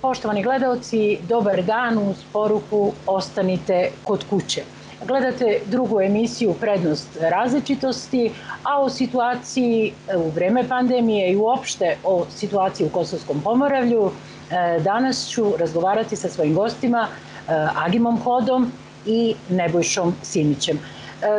Poštovani gledaoci, dobar dan uz poruku ostanite kod kuće. Gledate drugu emisiju Prednost različitosti, a o situaciji u vreme pandemije i uopšte o situaciji u Kosovskom Pomoravlju danas ću razgovarati sa svojim gostima Agimom Hodom i Nebojšom Simićem.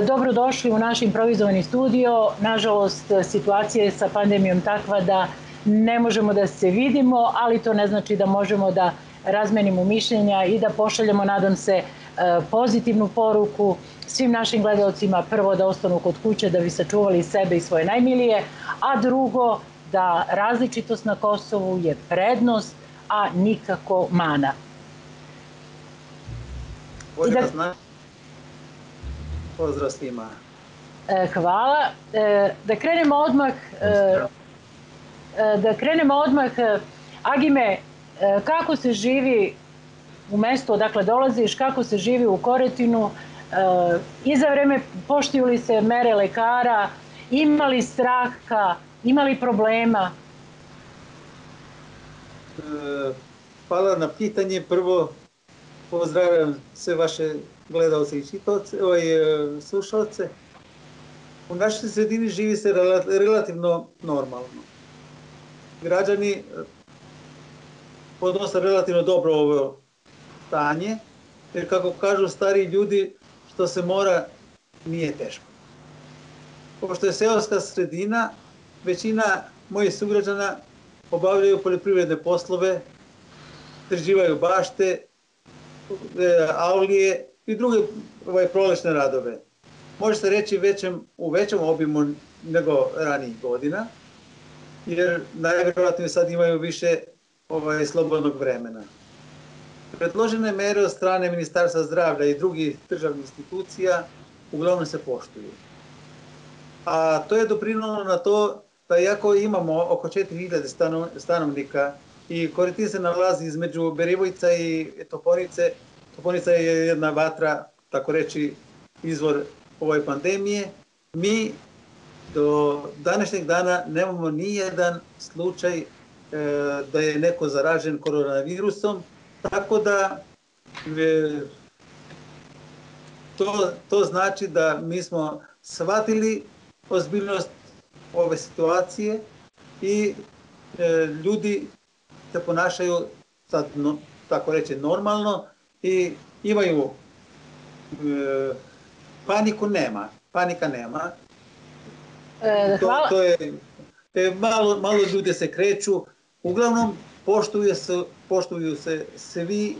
Dobrodošli u naš improvizovani studio. Nažalost, situacija je sa pandemijom takva da ne možemo da se vidimo, ali to ne znači da možemo da razmenimo mišljenja i da pošaljemo, nadam se, pozitivnu poruku svim našim gledaocima. Prvo, da ostanu kod kuće da bi sačuvali sebe i svoje najmilije, a drugo, da različitost na Kosovu je prednost, a nikako mana. Pozdrav svima. Hvala. Da krenemo odmah. Agime, kako se živi u mestu odakle dolaziš, kako se živi u Koretinu? I za vreme poštuju li se mere lekara? Ima li straha? Ima li problema? Hvala na pitanje. Prvo pozdravljam sve vaše gledalce i slušalce. U našoj sredini živi se relativno normalno. Građani podnose relativno dobro ovo stanje, jer kako kažu stari ljudi, što se mora nije teško. Pošto je seoska sredina, većina mojih sugrađana obavljaju poljoprivredne poslove, preživaju bašte, aulije i druge prolećne radove. Može se reći u većem obimu nego ranijih godina, jer najvjerojatnije sad imaju više slobodnog vremena. Predložene mere od strane Ministarstva zdravlja i drugih državnih institucija uglavnom se poštuju. A to je doprinalo na to da iako imamo oko 4000 stanovnika i Koretin se nalazi između Berivojca i Toponice, Toponica je jedna vatra, tako reći, izvor ove pandemije, mi do današnjeg dana nemamo ni jedan slučaj da je neko zaražen koronavirusom, tako da to znači da mi smo shvatili ozbiljnost ove situacije i ljudi se ponašaju sad, tako reći, normalno i imaju panika nema. To je malo ljudi se kreću, uglavnom poštuju se svi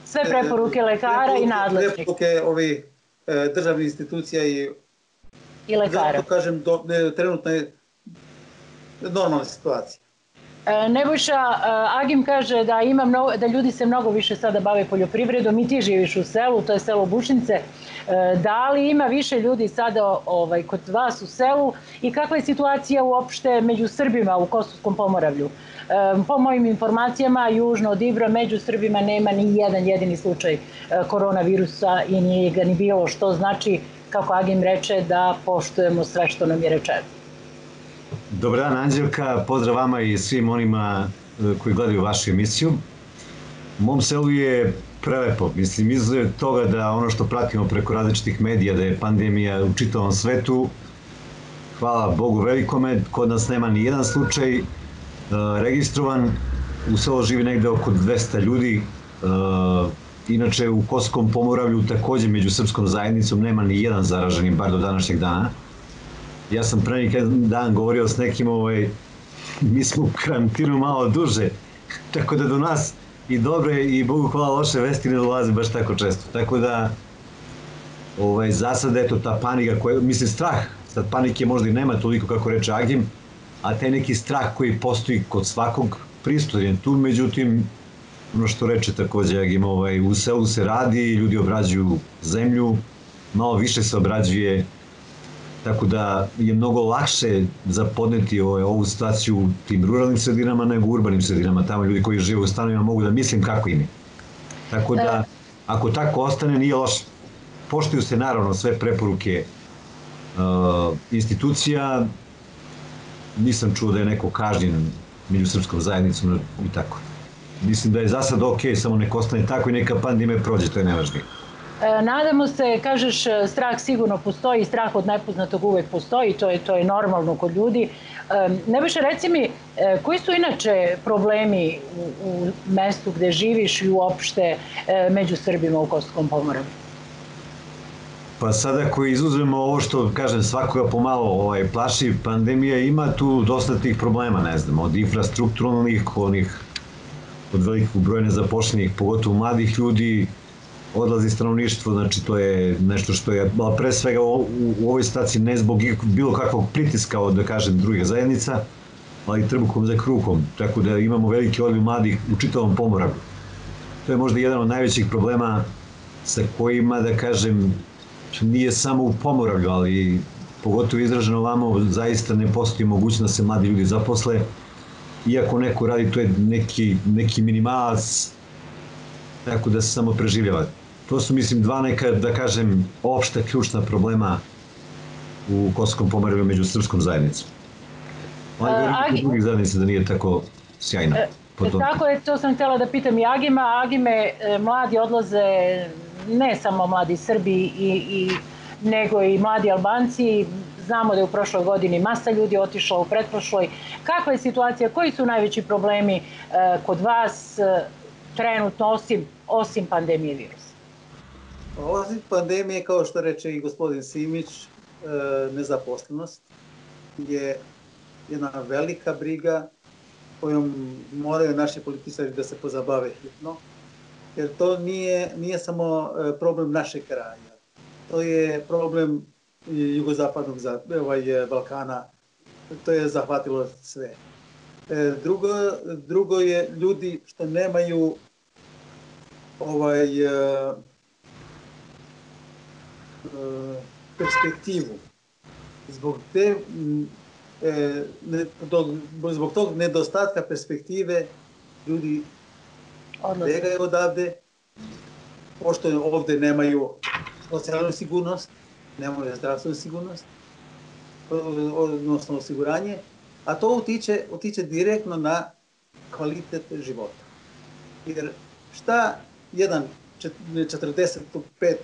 sve preporuke lekara i nadležnih. Preporuke državnih institucija i lekara. Da kažem, trenutno je normalna situacija. Nebojša, Agim kaže da ljudi se mnogo više sada bave poljoprivredom i ti živiš u selu, to je selo Bušnice. Da li ima više ljudi sada kod vas u selu i kakva je situacija uopšte među Srbima u Kosovskom Pomoravlju? Po mojim informacijama, južno od Ibra među Srbima nema ni jedan jedini slučaj koronavirusa i nije ga ni bilo, što znači, kako Agim reče, da poštujemo sve što nam je rečeno. Dobar dan, Anđelka, pozdrav vama i svim onima koji gledaju vašu emisiju. U mom selu je prelepo, mislim, izuzev toga da ono što pratimo preko različitih medija, da je pandemija u čitavom svetu, hvala Bogu velikome, kod nas nema ni jedan slučaj registrovan, u selu živi negde oko 200 ljudi, inače u Kosovskom Pomoravlju takođe među srpskom zajednicom nema ni jedan zaraženi, bar do današnjeg dana. Ja sam pre neki dan govorio s nekim, mi smo u karantinu malo duže, tako da do nas i dobre i Bogu hvala loše vesti ne dolaze baš tako često. Tako da za sad eto ta panika, mislim strah, sad panike možda i nema toliko kako reče Agim, a taj neki strah koji postoji kod svakog pristojen tu, međutim, ono što reče takođe Agim, u selu se radi, ljudi obrađuju zemlju, malo više se obrađuje, tako da je mnogo lakše zapodneti ovu situaciju u tim ruralnim sredinama nego u urbanim sredinama. Tamo ljudi koji žive u stanovima mogu da mislim kako im je. Tako da, ako tako ostane, nije loše. Poštuju se naravno sve preporuke institucija, nisam čuo da je neko kažnjen među srpskom zajednicom i tako. Mislim da je za sad ok, samo nek ostane tako i neka pandemija prođe, to je nevažnije. Nadamo se, kažeš, strah sigurno postoji, strah od nepoznatog uvek postoji, to je normalno kod ljudi. Nebojša, reci mi, koji su inače problemi u mestu gde živiš i uopšte među Srbima u Kosovskom Pomoravlju? Pa sada ako izuzmemo ovo što, kažem, svakoga pomalo plaši pandemija, ima tu dosta tih problema, ne znam, od infrastrukturalnih, od velikog broja nezapošljenih, pogotovo mladih ljudi, odlazi stanovništvo, znači to je nešto što je, pre svega u ovoj situaciji ne zbog bilo kakvog pritiska od, da kažem, drugih zajednica, ali trbukom za kruhom, tako da imamo veliki odliv mladih u čitavom Pomoravlju. To je možda jedan od najvećih problema sa kojima, da kažem, nije samo u Pomoravlju, ali pogotovo izraženo ovamo, zaista ne postoji mogućnost da se mladi ljudi zaposle, iako neko radi, to je neki minimalac, tako da se samo preživljava. To su, mislim, dva neka, da kažem, opšta ključna problema u Kosovskom Pomoravlju među srpskom zajednicom. Ali verujem kod drugih zajednica da nije tako sjajno. Tako je, to sam htjela da pitam i Agime, mladi odlaze, ne samo mladi Srbi, nego i mladi Albanci. Znamo da je u prošloj godini masa ljudi otišla, u pretprošloj. Kakva je situacija, koji su najveći problemi kod vas trenutno, osim pandemije virusa? Osim pandemije, kao što reče i gospodin Simić, nezaposlenost je jedna velika briga kojom moraju naši političari da se pozabave hitno, jer to nije samo problem našeg kraja. To je problem jugozapadnog Balkana, to je zahvatilo sve. Drugo je ljudi što nemaju perspektivu. Zbog tog nedostatka perspektive ljudi begaju odavde, pošto ovde nemaju socijalnu sigurnost, nemaju zdravstvenu sigurnost, odnosno osiguranje, a to utiče direktno na kvalitet života. Jer šta jedan 45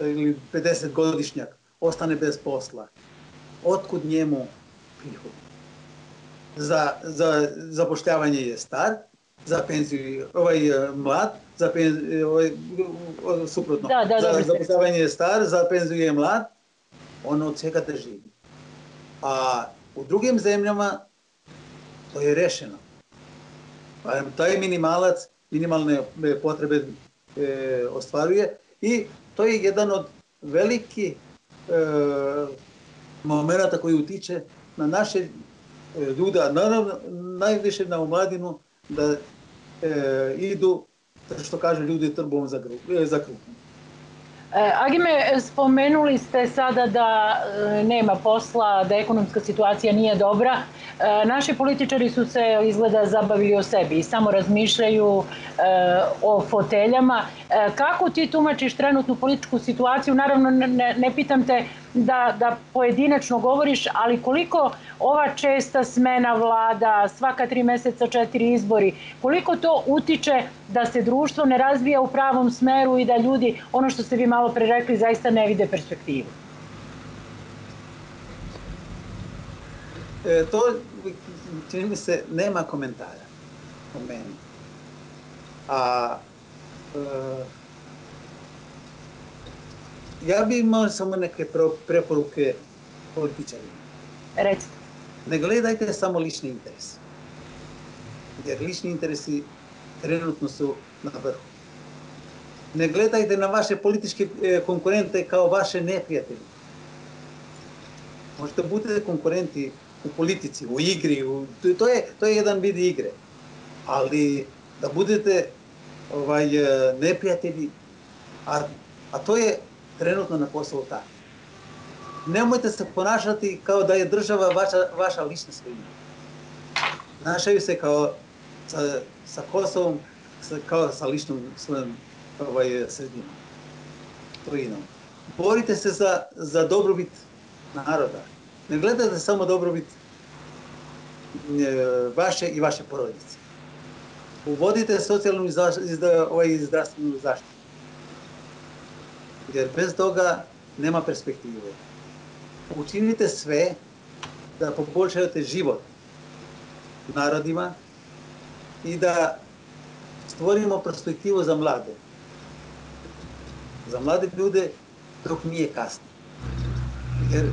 ili 50 godišnjak ostane bez posla, otkud njemu prihod? Za zapošljavanje je star, za penziju je mlad, suprotno, za zapošljavanje je star, za penziju je mlad, ono od svega da živi. A u drugim zemljama to je rešeno. Taj minimalac, minimalne potrebe ostvaruje i to je jedan od velikih momenta koji utiče na naše ljude, naravno najviše na omladinu, da idu, što kaže ljudi, trbom za kruhom. Agime, spomenuli ste sada da nema posla, da ekonomska situacija nije dobra. Naši političari su se izgleda zabavili o sebi i samo razmišljaju o foteljama. Kako ti tumačiš trenutnu političku situaciju? Naravno, ne pitam te da pojedinačno govoriš, ali koliko ova česta smena vlada, svaka 3 meseca 4 izbori, koliko to utiče da se društvo ne razvija u pravom smeru i da ljudi, ono što ste vi malo pre rekli, zaista ne vide perspektivu? To, čini mi se, nema komentara o meni. Ja bih imao samo neke preporuke političarima. Recite. Ne gledajte samo lični interes. Jer lični interesi trenutno su na vrhu. Ne gledajte na vaše političke konkurente kao vaše neprijatelje. Možete budete konkurenti u politici, u igri, to je jedan vid igre. Ali da budete neprijatelji, a to je trenutno na Kosovu tako. Nemojte se ponašati kao da je država vaša lična svojina. Ponašaju se kao sa Kosovom, kao sa ličnom svojom sredinom. Borite se za dobrobit naroda. Ne gledajte samo dobrobit vaše i vaše porodice. Uvodite socijalnu i zdravstvenu zaštitu. Jer bez toga nema perspektive. Učinite sve da poboljšate život narodima i da stvorimo perspektivu za mlade. Za mlade ljude dok nije kasno. Jer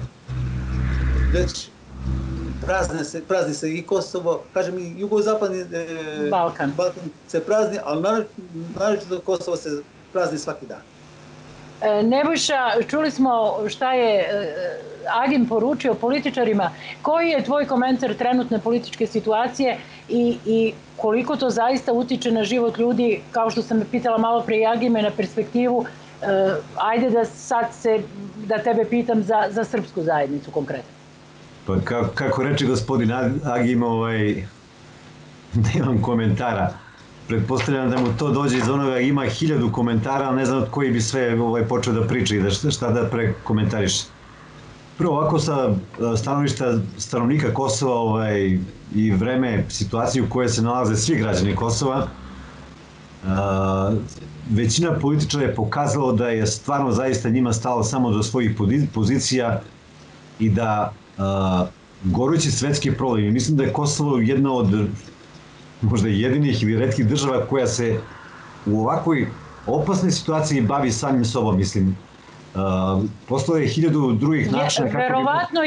već prazni se i Kosovo, kažem i jugozapadni Balkan se prazni, ali naročito Kosovo se prazni svaki dan. Nebojša, čuli smo šta je Agim poručio političarima. Koji je tvoj komentar trenutne političke situacije i koliko to zaista utiče na život ljudi, kao što sam me pitala malo pre Agime, na perspektivu? Ajde da tebe pitam za srpsku zajednicu konkretno. Pa kako reče gospodin Agim, nemam komentara. Pretpostavljam da mu to dođe iz onoga, ima 1000 komentara, ali ne znam od koji bi sve počeo da priča i šta da prekomentariše. Prvo, ovako sa stanovišta stanovnika Kosova i vreme, situaciju u kojoj se nalaze svi građani Kosova, većina političara je pokazalo da je stvarno zaista njima stalo samo do svojih pozicija i da gorući svetski problem. Mislim da je Kosovo jedna od možda jedinih ili retkih država koja se u ovakvoj opasnoj situaciji bavi samim sobom, mislim. Postoje 1000 drugih načina kako bi... Verovatno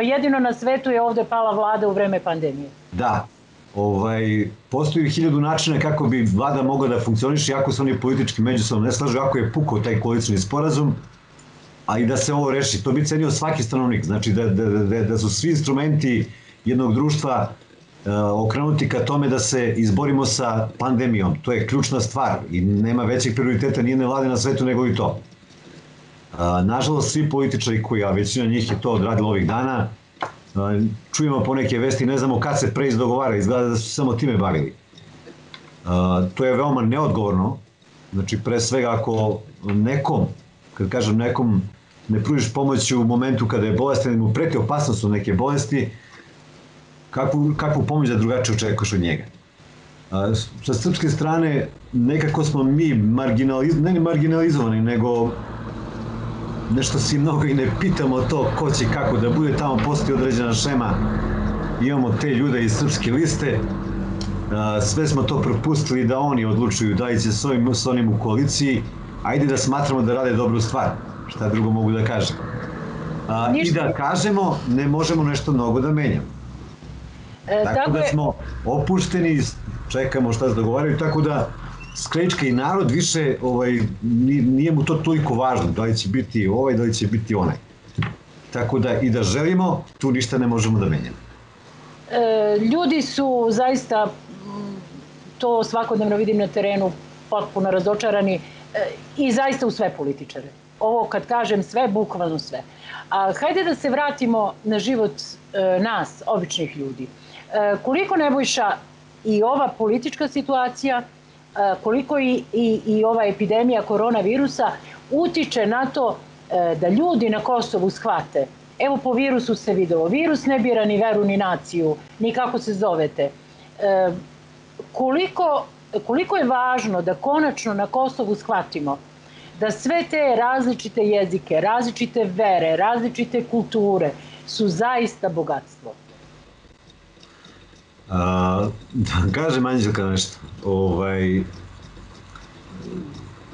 jedino na svetu je ovde pala vlada u vreme pandemije. Da, postoji 1000 načina kako bi vlada mogla da funkcioniše, iako se oni politički međusobno ne slažu, ako je pukao taj koalicioni sporazum, a i da se ovo reši. To bi cenio svaki stanovnik, znači da su svi instrumenti jednog društva okrenuti ka tome da se izborimo sa pandemijom. To je ključna stvar i nema većih prioriteta nijedne vlade na svetu nego i to. Nažalost, svi političari koji, a većina njih je to odradila ovih dana, čujemo poneke vesti, ne znamo kad se preizdogovara, izgleda da su se samo time bavili. To je veoma neodgovorno, znači pre svega ako nekom, kad kažem nekom, ne pružiš pomoć u momentu kada je bolestan i mu preti opasnost od neke bolesti, kakvu pomoć da drugačije očekuješ od njega. Sa srpske strane nekako smo mi ne marginalizovani, nego nešto si mnogo i ne pitamo to ko će kako da bude, tamo postoji određena šema, imamo te ljude iz srpske liste, sve smo to propustili da oni odlučuju da li će s onim u koaliciji, ajde da smatramo da rade dobru stvar, šta drugo mogu da kažem. I da kažemo, ne možemo nešto mnogo da menjamo. Tako da smo opušteni, čekamo šta se dogovaraju, tako da Skrečka i narod više, nije mu to toliko važno, da li će biti ovaj, da li će biti onaj. Tako da i da želimo, tu ništa ne možemo da menjamo. Ljudi su zaista, to svakodnevno vidim na terenu, potpuno razočarani i zaista u sve političare. Ovo kad kažem sve, bukvalno sve. A hajde da se vratimo na život nas, običnih ljudi. Koliko, Nebojša, i ova politička situacija, koliko i ova epidemija koronavirusa utiče na to da ljudi na Kosovu shvate, evo po virusu se videlo, virus ne bira ni veru ni naciju, ni kako se zovete. Koliko je važno da konačno na Kosovu shvatimo da sve te različite jezike, različite vere, različite kulture su zaista bogatstvo? Da kažem, Anđelka, nešto.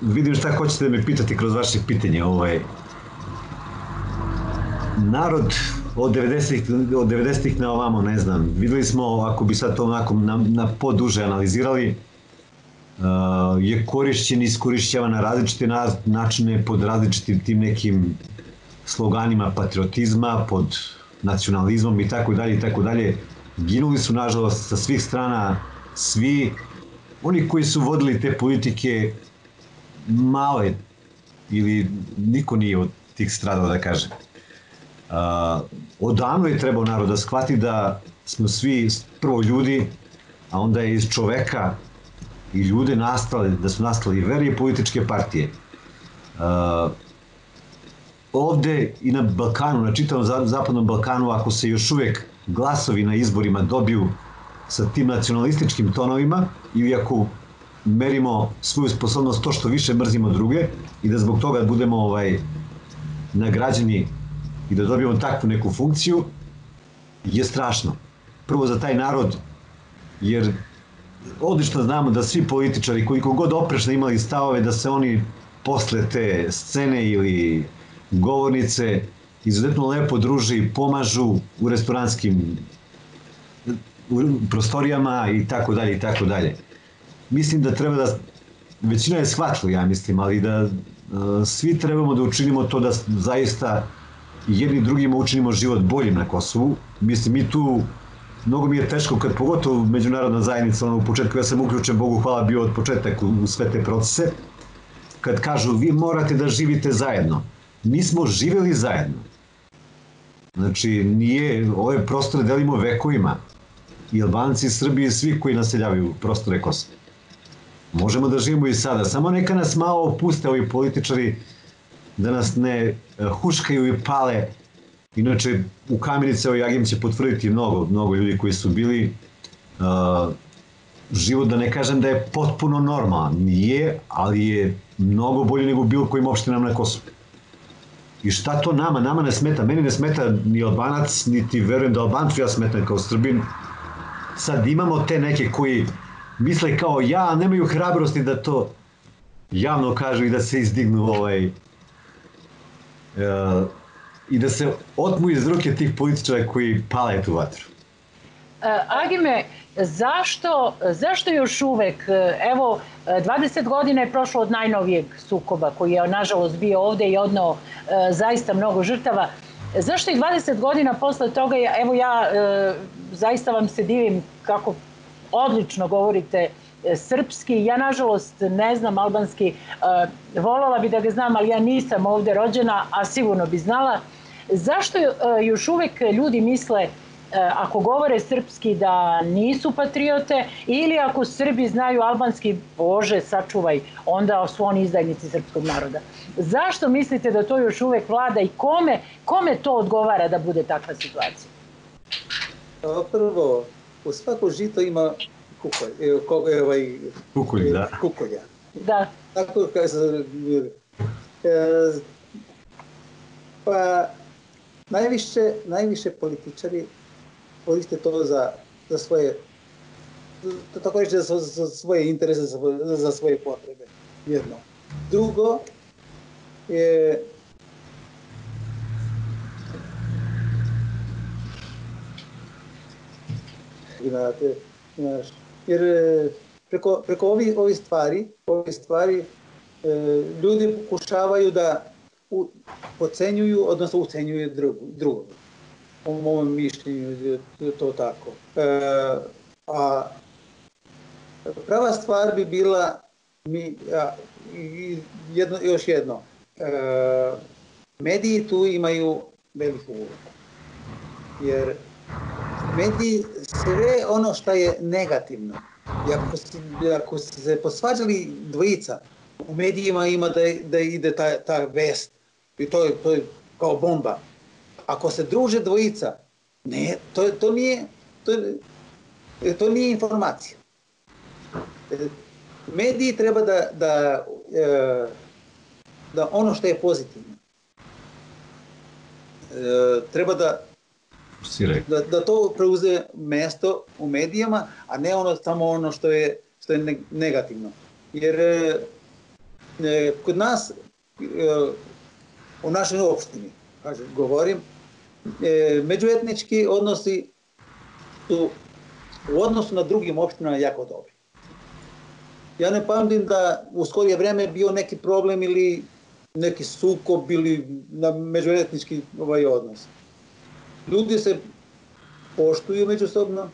Vidim šta hoćete da me pitate kroz vaše pitanje. Narod od 90-ih na ovamo, ne znam, videli smo, ako bi sad to onako na poduže analizirali, je korišćen i iskorišćavan na različite načine pod različitim tim nekim sloganima patriotizma, pod nacionalizmom i tako dalje i tako dalje. Ginuli su, nažalost, sa svih strana svi oni koji su vodili te politike male ili niko nije od tih stradao, da kažem. Odavno je trebao narod da shvati da smo svi prvo ljudi, a onda je iz čoveka i ljude nastali, da su nastali vere i političke partije. Ovde i na Balkanu, na čitavom zapadnom Balkanu, ako se još uvek glasovi na izborima dobiju sa tim nacionalističkim tonovima ili ako merimo svoju sposobnost to što više mrzimo druge i da zbog toga budemo nagrađeni i da dobijemo takvu neku funkciju je strašno. Prvo za taj narod, jer odlično znamo da svi političari koliko god oprešno imali stavove da se oni posle te scene ili govornice izuzetno lepo druže i pomažu u restoranskim prostorijama i tako dalje i tako dalje. Mislim da treba da, većina je shvatila, ja mislim, ali da svi trebamo da učinimo to da zaista jedni drugima učinimo život boljim na Kosovu. Mislim, mi tu, mnogo mi je teško kad pogotovo međunarodna zajednica, u početku ja sam uključen, Bogu hvala, bio od početak u sve te procese, kad kažu vi morate da živite zajedno. Mi smo živjeli zajedno. Znači, nije, ove prostore delimo vekovima. I Albanci, i Srbi, i svi koji naseljavaju prostore Kosova. Možemo da živimo i sada. Samo neka nas malo opuste ovi političari da nas ne huškaju i pale. Inače, u Kamenici, evo Jagim će potvrditi mnogo ljudi koji su bili. Život, da ne kažem da je potpuno normalan. Nije, ali je mnogo bolje nego bilo kojim opštinama na Kosovu. I šta to nama? Nama ne smeta. Meni ne smeta ni Albanac, niti verujem da Albancu ja smetam kao Srbin. Sad imamo te neke koji misle kao ja, a nemaju hrabrosti da to javno kažu i da se izdignu i da se otmu iz ruke tih političara koji pale tu vatru. Agime, zašto još uvek, evo, 20 godina je prošlo od najnovijeg sukoba koji je nažalost bio ovde i odneo zaista mnogo žrtava. Zašto i 20 godina posle toga, evo ja zaista vam se divim kako odlično govorite srpski, ja nažalost ne znam albanski, voljela bi da ga znam, ali ja nisam ovde rođena, a sigurno bi znala. Zašto još uvek ljudi misle, ako govore srpski, da nisu patriote, ili ako Srbi znaju albanski, Bože sačuvaj, onda su oni izdajnici srpskog naroda? Zašto mislite da to još uvek vlada i kome to odgovara da bude takva situacija? Prvo, u svako žito ima kukolja. Da. Tako pa najviše političari koriste to za svoje, tako reći, za svoje interese, za svoje potrebe. Jedno. Drugo je jer preko ovih stvari ljudi pokušavaju da ocenjuju, odnosno ucenjuju drugog. Po mom mišljenju je to tako. A prava stvar bi bila, još jedno, mediji tu imaju veliku ulogu. Jer mediji sve ono što je negativno, i ako se posvađali dvojica, u medijima ima da ide ta vest i to je kao bomba. Ako se druže dvojica, ne, to nije informacija. Mediji treba da ono što je pozitivno, treba da to preuze mesto u medijama, a ne samo ono što je negativno. Jer kod nas, u našoj opštini, govorim, međuetnički odnosi su u odnosu na drugim opštinama jako dobri. Ja ne pamtim da u skorije vreme bio neki problem ili neki sukob ili na međuetnički odnos. Ljudi se poštuju međusobno,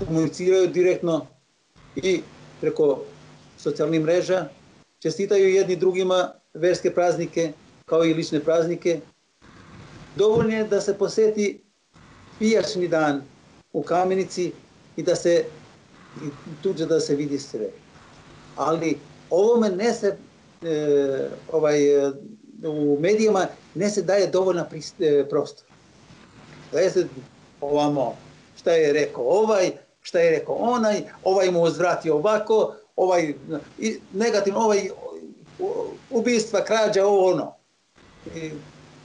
komuniciraju direktno i preko socijalnih mreža, čestitaju jedni drugima verske praznike kao i lične praznike. Dovoljno je da se poseti pijačni dan u Kamenici i tuđe da se vidi sve. Ali ovome ne se, u medijima ne se daje dovoljna prostor. Daje se ovamo šta je rekao ovaj, šta je rekao onaj, ovaj mu uzvratio ovako, ovaj negativno, ovaj ubistva, krađa, ovo ono. I,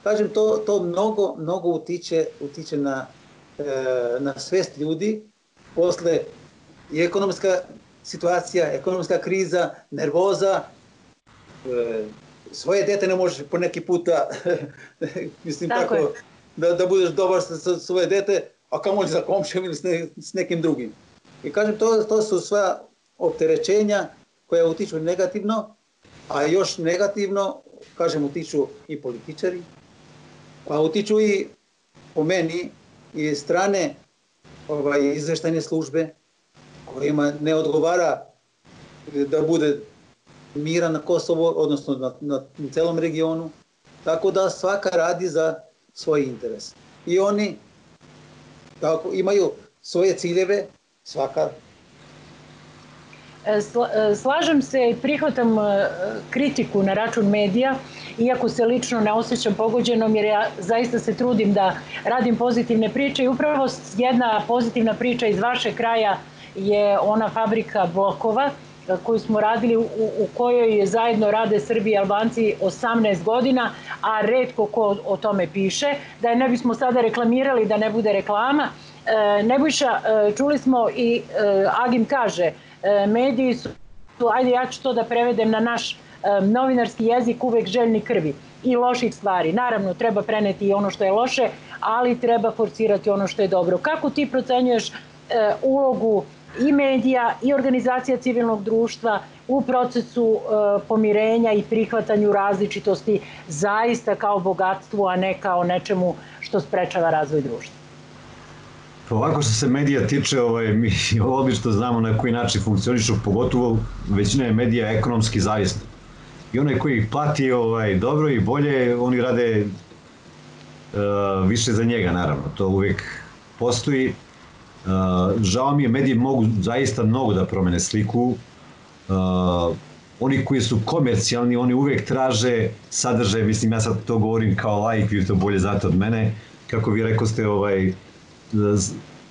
kažem, to mnogo utiče na svest ljudi. Posle i ekonomska situacija, ekonomska kriza, nervoza, svoje dete ne možeš po neki puta mislim tako da budeš dobar sa svoje dete, a kamoli za komšijom ili s nekim drugim. I kažem, to su sva opterećenja koja utiču negativno, a još negativno, kažem, utiču i političari, pa utiču i, po meni, i strane izveštajne službe kojima ne odgovara da bude mira na Kosovo, odnosno na celom regionu, tako da svaka radi za svoj interes. I oni imaju svoje ciljeve, svaka. Slažem se i prihvatam kritiku na račun medija, iako se lično ne osjećam pogođenom, jer ja zaista se trudim da radim pozitivne priče i upravo jedna pozitivna priča iz vašeg kraja je ona fabrika blokova koju smo radili, u kojoj zajedno rade Srbi i Albanci 18 godina, a retko ko o tome piše. Da je ne bismo sada reklamirali, da ne bude reklama. Nebojša, čuli smo i Agim kaže, mediji su, ajde ja ću to da prevedem na naš novinarski jezik, uvek željni krvi i loših stvari. Naravno, treba preneti i ono što je loše, ali treba forsirati ono što je dobro. Kako ti procenjuješ ulogu i medija i organizacija civilnog društva u procesu pomirenja i prihvatanju različitosti zaista kao bogatstvu, a ne kao nečemu što sprečava razvoj društva? Ovako što se medija tiče, mi odlično znamo na koji način funkcionišu, pogotovo većina je medija ekonomski zavisna. I onaj koji ih plati dobro i bolje, oni rade više za njega, naravno. To uvijek postoji. Žao mi je, mediji mogu zaista mnogo da promene sliku. Oni koji su komercijalni, oni uvijek traže sadržaj, mislim, ja sad to govorim kao laik, vi to bolje znate od mene, kako vi rekao ste,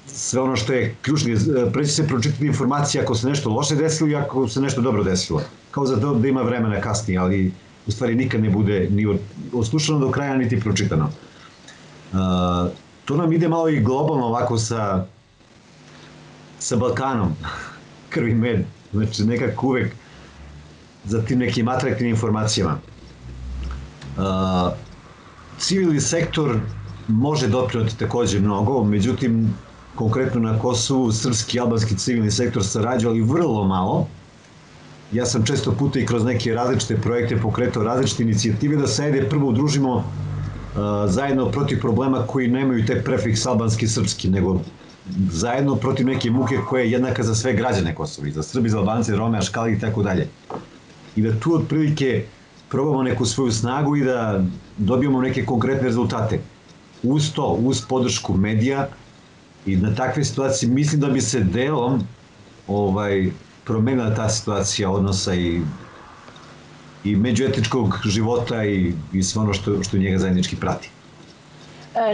sve ono što je ključno, pre će se pročitati informacija ako se nešto loše desilo i ako se nešto dobro desilo. Kao za to da ima vremena kasnije, ali u stvari nikad ne bude ni oslušano do kraja, niti pročitano. To nam ide malo i globalno ovako sa Balkanom, krvi med, znači nekako uvek za tim nekim atraktivnim informacijama. Civilni sektor može doprinoti takođe mnogo, međutim, konkretno na Kosovu, srpski i albanski civilni sektor sarađuju, ali vrlo malo. Ja sam često puta i kroz neke različite projekte pokretao različite inicijative da se ajde prvo udružimo zajedno protiv problema koji nemaju taj prefiks albanski i srpski, nego zajedno protiv neke muke koja je jednaka za sve građane Kosova, za Srbi, za Albance, Rome, Aškali i tako dalje. I da tu otprilike probamo neku svoju snagu i da dobijemo neke konkretne rezultate. Uz to, uz podršku medija i na takve situacije mislim da bi se delom promenila ta situacija odnosa i međuetničkog života i sve ono što njega zajednički prati.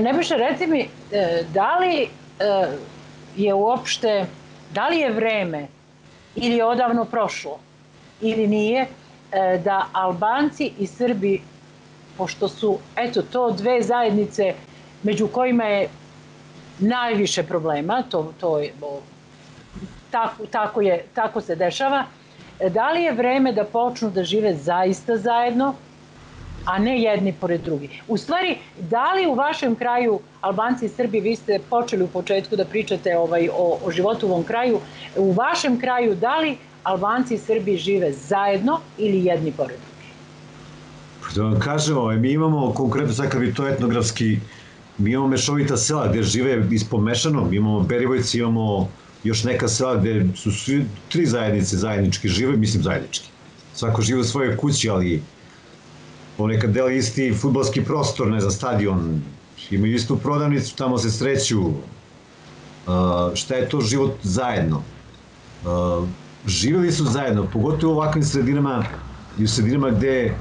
Nebojša, reci mi, da li je vreme ili je odavno prošlo ili nije da Albanci i Srbi, pošto su to dve zajednice među kojima je najviše problema, tako se dešava, da li je vreme da počnu da žive zaista zajedno, a ne jedni pored drugih? U stvari, da li u vašem kraju, Albanci i Srbi, vi ste počeli u početku da pričate o životu u ovom kraju, u vašem kraju, da li Albanci i Srbi žive zajedno ili jedni pored drugih? Da vam kažemo, mi imamo konkretno, sad kad bi to etnografski, mi imamo mešovita sela gde žive ispomešano, mi imamo Berivojci, imamo još neka sela gde su svi tri zajednice zajednički žive, mislim zajednički. Svako žive u svojoj kući, ali ponekad deli isti fudbalski prostor, ne znam, stadion, imaju istu prodavnicu, tamo se sreću. Šta je to život zajedno? Živeli su zajedno, pogotovo u ovakvim sredinama i u sredinama gde,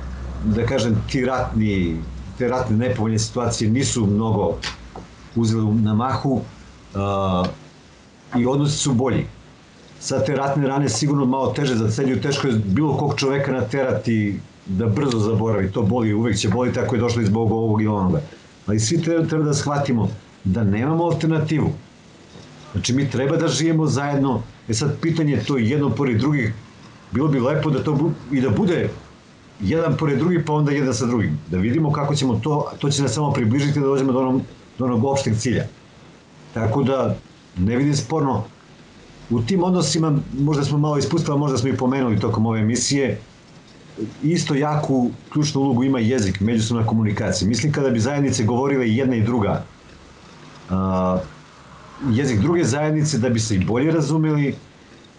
da kažem, te ratne nepovoljne situacije nisu mnogo uzeli na mahu. i odnosi su bolji. Sad te ratne rane sigurno malo teže zaceljuju, teško je bilo kog čoveka naterati da brzo zaboravi, to boli, uvek će boli, tako je došlo i zbog ovog i onoga. Ali svi treba da shvatimo da nemamo alternativu. Znači mi treba da živimo zajedno, sad pitanje je to jedno pored drugih, bilo bi lepo da to i da bude jedan pored drugih pa onda jedan sa drugim, da vidimo kako ćemo to će nas samo približiti da dođemo do onog opšteg cilja. Tako da ne vidim sporno. U tim odnosima, možda smo malo ispustili, možda smo i pomenuli tokom ove emisije, isto jaku ključnu ulogu ima jezik, međusobna komunikacija. Mislim kada bi zajednice govorile jedna i druga, jezik druge zajednice, da bi se i bolje razumeli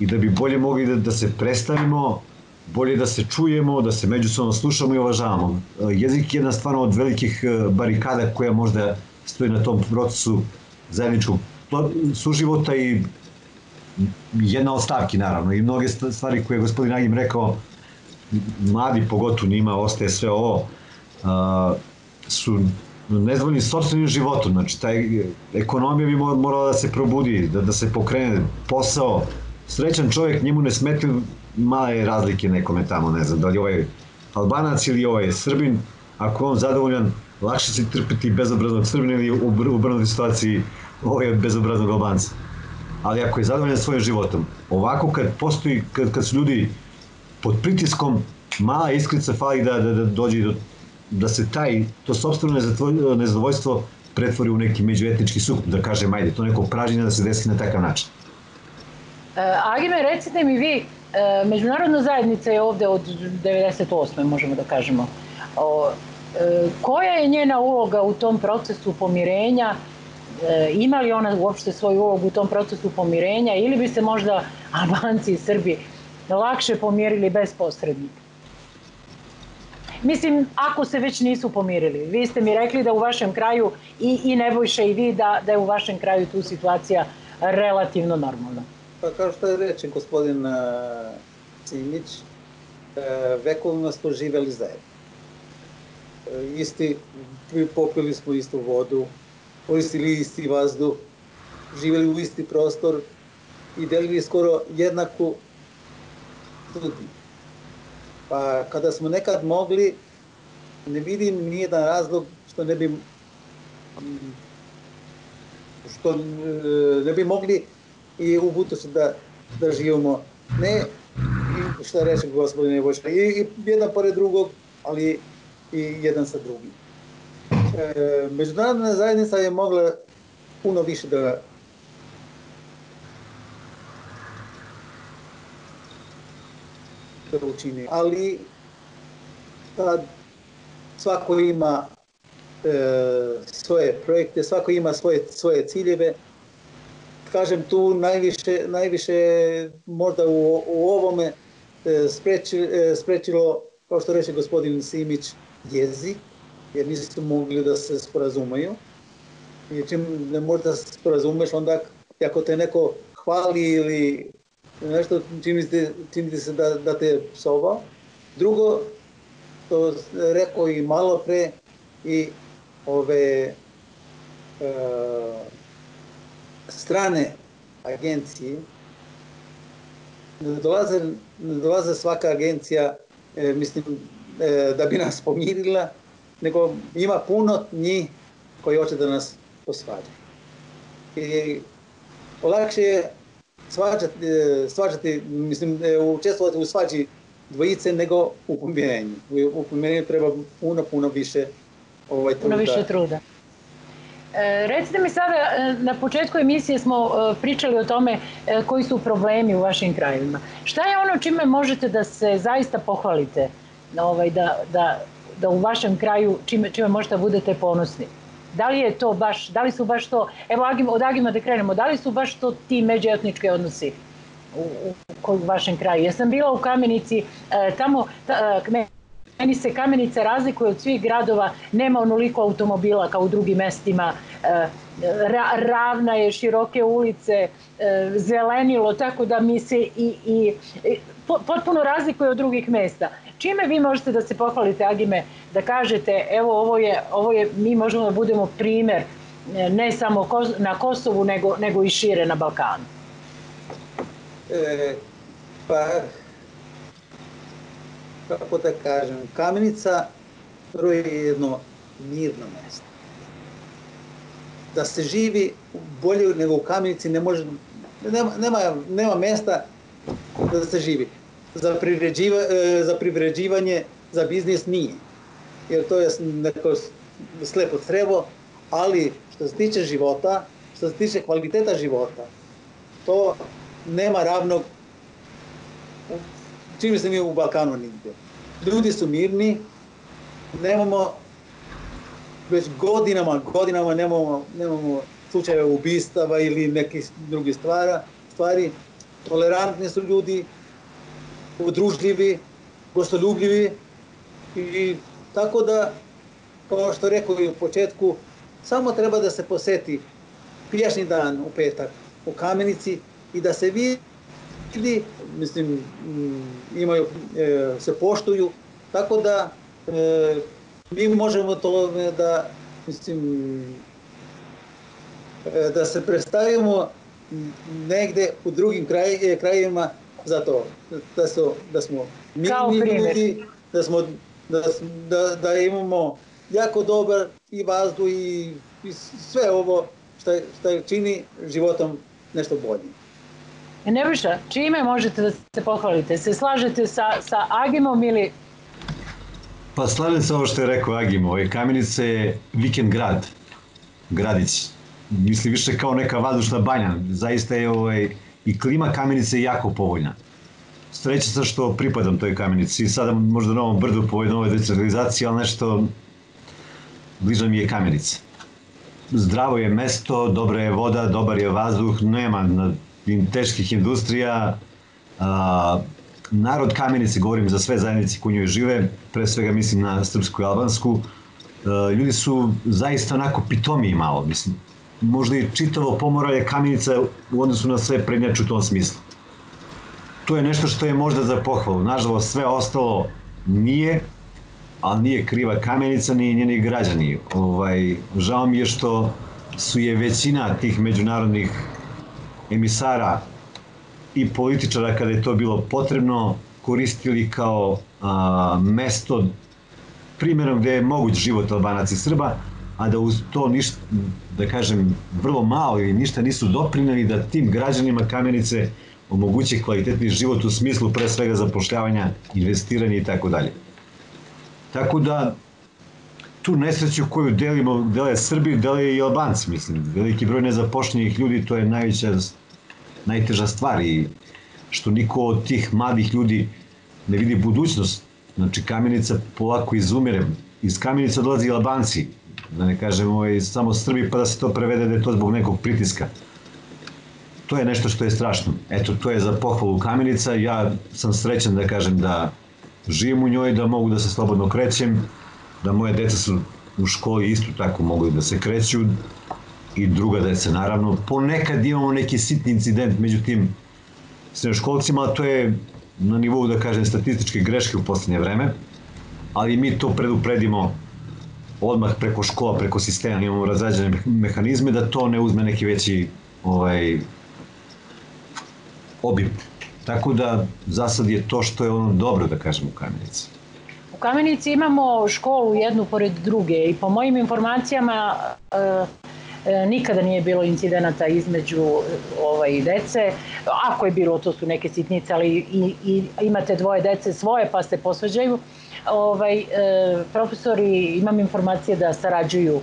i da bi bolje mogli da se predstavimo, bolje da se čujemo, da se međusobno slušamo i uvažavamo. Jezik je jedna stvarno od velikih barikada koja možda stoji na tom procesu zajedničkog suživota i jedna od stavki naravno i mnoge stvari koje je gospodin Agim rekao, mladi pogotovo njima ostaje sve ovo, su nezadovoljni sopstvenim životom, znači taj ekonomija bi morala da se probudi, da se pokrene posao, srećan čovjek, njemu ne smetaju male razlike nekome tamo, ne znam, da li ovaj Albanac ili ovaj Srbin, ako je on zadovoljan, lakše će trpiti bezobraznog Srbina ili u obrnutoj situaciji ovaj bezobraznog Albanca. Ali ako je zadovoljan svojim životom, ovako kad postoji, kad su ljudi pod pritiskom, mala iskrica fali da dođe da se to sopstveno nezadovoljstvo pretvori u neki međuetnički sukob, da kažem, ajde, to neko pražnjenje da se desi na takav način. Agime, recite mi vi, međunarodna zajednica je ovde od 98. možemo da kažemo. Koja je njena uloga u tom procesu pomirenja? Ima li ona uopšte svoju ulogu u tom procesu pomirenja ili bi se možda Albanci i Srbi lakše pomirili bez posrednika? Mislim, ako se već nisu pomirili. Vi ste mi rekli da u vašem kraju, i Nebojša i vi, da je u vašem kraju tu situacija relativno normalna. Pa kao što je reče gospodin Simić, vekovima smo živeli zajedno. Popili smo istu vodu, koristili isti vazduh, živjeli u isti prostor i delili skoro jednaku sudbinu. Pa kada smo nekad mogli, ne vidim nijedan razlog što ne bi mogli i u budućnosti da živimo. Ne, što reče gospodin Nebojša, i jedan pored drugog, ali i jedan sa drugim. Međunarodna zajednica je mogla puno više da učini, ali kad svako ima svoje projekte, svako ima svoje ciljeve, kažem tu najviše možda u ovome sprečilo, kao što reče gospodin Simić, jezik, jer nisu mogli da se sporazumaju. I čim ne možeš da se sporazumeš, onda ako te neko hvali ili nešto, čini se da te psovao. Drugo, to rekao i malo pre, i ove strane agencije, ne dolaze svaka agencija, mislim, da bi nas pomirila, nego ima puno njih koji hoće da nas posvađaju. I lakše je svađati, mislim, učestvovati u svađi dvojice nego u pomirenju. U pomirenju treba puno više truda. Puno više truda. Recite mi sada, na početku emisije smo pričali o tome koji su problemi u vašim krajevima. Šta je ono čime možete da se zaista pohvalite, da u vašem kraju, čime možete da budete ponosni? Da li su baš to, evo od Agima da krenemo, da li su baš to ti međuetnički odnosi u vašem kraju? Ja sam bila u Kamenici, tamo meni se Kamenica razlikuje od svih gradova, nema onoliko automobila kao u drugim mestima, ravna je, široke ulice, zelenilo, tako da mi se i potpuno razlikuje od drugih mesta. Čime vi možete da se pohvalite, Agime, da kažete, evo ovo je, mi možemo da budemo primer ne samo na Kosovu, nego i šire na Balkanu? Pa, kako da kažem, Kamenica je jedno mirno mesto. Da se živi bolje nego u Kamenici ne može, nema mesta da se živi. Za privređivanje, za biznis nije. Jer to je neko slepo crevo, ali što se tiče života, što se tiče kvaliteta života, to nema ravnog, čini se mi u Balkanu nigde. Ljudi su mirni, nemamo već godinama nemamo slučajeva ubistava ili nekih drugih stvari. Tolerantni su ljudi, udružljivi, gostoljubljivi i tako da, kao što rekao i u početku, samo treba da se poseti prijašnji dan u petak u Kamenici i da se vidi, mislim, se poštuju, tako da mi možemo to da, mislim, da se predstavimo negde u drugim krajevima za to, da smo mirni ljudi, da imamo jako dobar i vazduh i sve ovo što čini životom nešto bolje. Nebojša, čime možete da se pohvalite? Se slažete sa Agimom ili... Pa slažem se ovo što je rekao Agim, Kamenica je vikend gradić. Mislim više kao neka vazdušna banja. Zaista je i klima Kamenice jako povoljna. Srećan sam što pripadam toj Kamenici. Sada možda na ovom brdu po ovoj novoj decentralizaciji, ali nešto bliža mi je Kamenica. Zdravo je mesto, dobra je voda, dobar je vazduh, nema teških industrija. Narod Kamenice, govorim za sve zajednice koji u njoj žive, pre svega mislim na srpsku i albansku, ljudi su zaista onako pitomiji malo, mislim. Možda i čitavo Pomoravlje Kamenica u odnosu na sve prednjači u tom smislu. To je nešto što je možda za pohvalu. Nažalost, sve ostalo nije, ali nije kriva Kamenica ni njeni građani. Žao mi je što su je većina tih međunarodnih emisara i političara, kada je to bilo potrebno, koristili kao mesto primjerom gde je moguć život Albanaca i Srba, a da uz to ništa, da kažem, vrlo malo ili ništa nisu doprineli da tim građanima Kamenice omogući kvalitetni život u smislu pre svega zapošljavanja, investiranja i tako dalje. Tako da tu nesreću koju dele Srbi, dele i Albanci, mislim. Veliki broj nezapošljenih ljudi, to je najteža stvar i što niko od tih mladih ljudi ne vidi budućnost. Znači, Kamenica polako izumire. Iz Kamenice odlazi i Albanci, da ne kažem samo Srbi, pa da se to prevede da je to zbog nekog pritiska. To je nešto što je strašno. Eto, to je za pohvalu Kamenica. Ja sam srećan da kažem da živim u njoj, da mogu da se slobodno krećem, da moje deca su u školi isto tako mogli da se kreću i druga deca naravno. Ponekad imamo neki sitni incident među tim srednjoškolcima, ali to je na nivou, da kažem, statističke greške u poslednje vreme, ali mi to predupredimo odmah preko škola, preko sistema, imamo razrađene mehanizme da to ne uzme neki veći obim. Tako da za sad je to što je ono dobro, da kažem, u Kamenici. U Kamenici imamo školu jednu pored druge i po mojim informacijama nikada nije bilo incidenata između dece. Ako je bilo, to su neke sitnice, ali i imate dvoje dece svoje pa se posvađaju. Profesori, imam informacije da sarađuju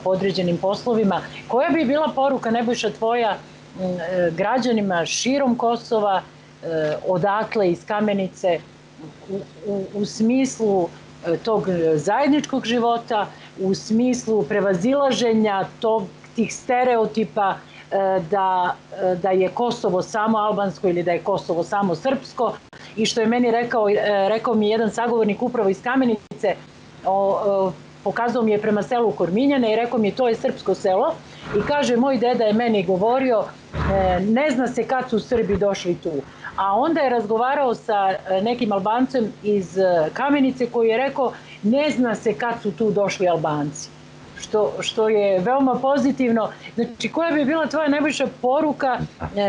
po određenim poslovima. Koja bi bila poruka, Nebojša, tvoja građanima širom Kosova, odakle iz Kamenice, u smislu tog zajedničkog života, u smislu prevazilaženja tih stereotipa da je Kosovo samo albansko ili da je Kosovo samo srpsko, i što je meni rekao mi jedan sagovornik upravo iz Kamenice, pokazao mi je prema selu Korminjane i rekao mi to je srpsko selo i kaže moj deda je meni govorio ne zna se kad su Srbi došli tu, a onda je razgovarao sa nekim Albancem iz Kamenice koji je rekao ne zna se kad su tu došli Albanci. što je veoma pozitivno. Znači, koja bi bila tvoja najbolja poruka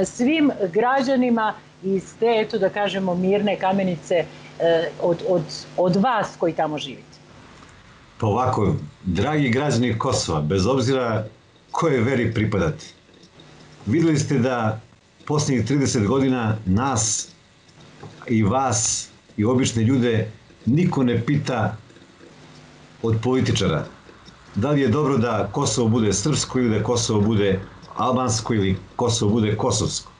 svim građanima iz te, eto da kažemo, mirne Kamenice, od vas koji tamo živite? Pa ovako, dragi građani Kosova, bez obzira koje veri pripadate, videli ste da posljednjih 30 godina nas i vas i obične ljude niko ne pita od političara da li je dobro da Kosovo bude srpsko ili da Kosovo bude albansko ili Kosovo bude kosovsko.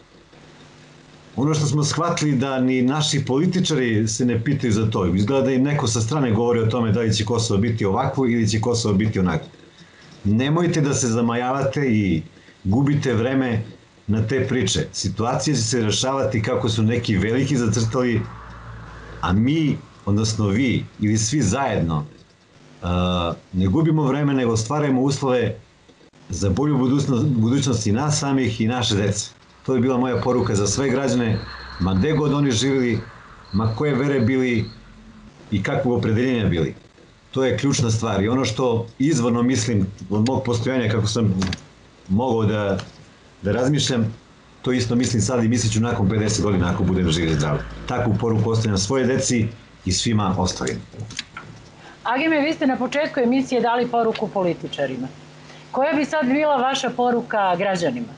Ono što smo shvatili da ni naši političari se ne pitaju za to. Izgleda da im neko sa strane govori o tome da li će Kosovo biti ovakvo ili će Kosovo biti onako. Nemojte da se zamajavate i gubite vreme na te priče. Situacija će se rešavati kako su neki veliki zacrtali, a mi, odnosno vi ili svi zajedno, ne gubimo vreme, nego stvaramo uslove za bolju budućnost i nas samih i naše dece. To je bila moja poruka za sve građane, ma gde god oni živjeli, ma koje vere bili i kakvog opredeljenja bili. To je ključna stvar i ono što izvorno mislim od mog postojanja, kako sam mogao da razmišljam, to isto mislim sad i mislit ću nakon 50 godina ako budem živ i zdrav. Takvu poruku ostavljam svoje deci i svima ostalim. Agime, vi ste na početku emisije dali poruku političarima. Koja bi sad bila vaša poruka građanima?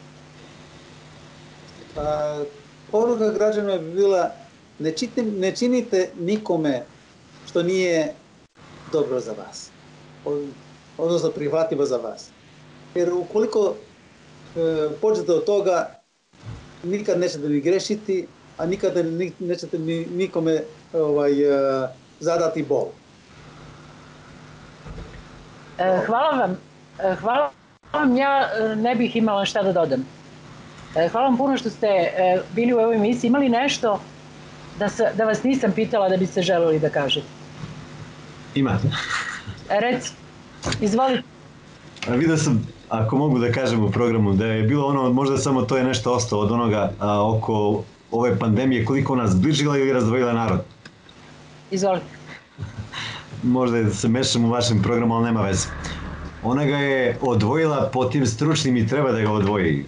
Poruka građanima bi bila ne činite nikome što nije dobro za vas, odnosno prihvatljivo za vas. Jer ukoliko pođete od toga, nikad nećete ni grešiti, a nikada nećete nikome zadati bol. Hvala vam, ja ne bih imala šta da dodam. Hvala vam puno što ste bili u ovoj emisiji. Imali nešto da vas nisam pitala da biste želeli da kažete? Ima. Reci, izvolite. Vidio sam, ako mogu da kažem u programu, da je bilo ono, možda samo to je nešto ostalo od onoga oko ove pandemije, koliko nas zbližila ili razdvojila narod. Izvolite. Možda se mešam u vašem programu, ali nema veze. Ona ga je odvojila po tim stručnim i treba da ga odvoji.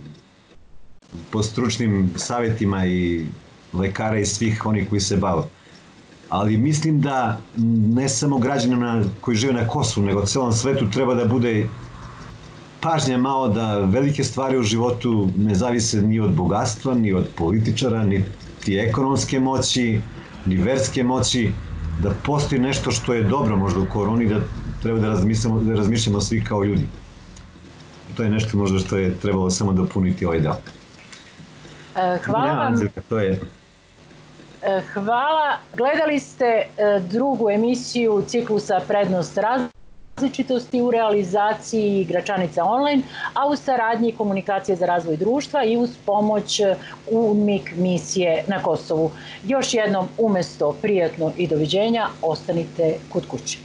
Po stručnim savjetima i lekara i svih onih koji se bave. Ali mislim da ne samo građanima koji žive na Kosovu, nego celom svetu treba da bude pažnja malo da velike stvari u životu ne zavise ni od bogatstva, ni od političara, ni ekonomske moći, ni verske moći, da postoji nešto što je dobro možda u koroni, da treba da razmišljamo svi kao ljudi. To je nešto možda što je trebalo samo dopuniti ovaj deo. Hvala vam. Hvala. Gledali ste drugu emisiju ciklusa Prednost različitosti u realizaciji Gračanica online, a u saradnji Komunikacije za razvoj društva i uz pomoć UNMIK misije na Kosovu. Još jednom, umesto prijatno i doviđenja, ostanite kod kuće.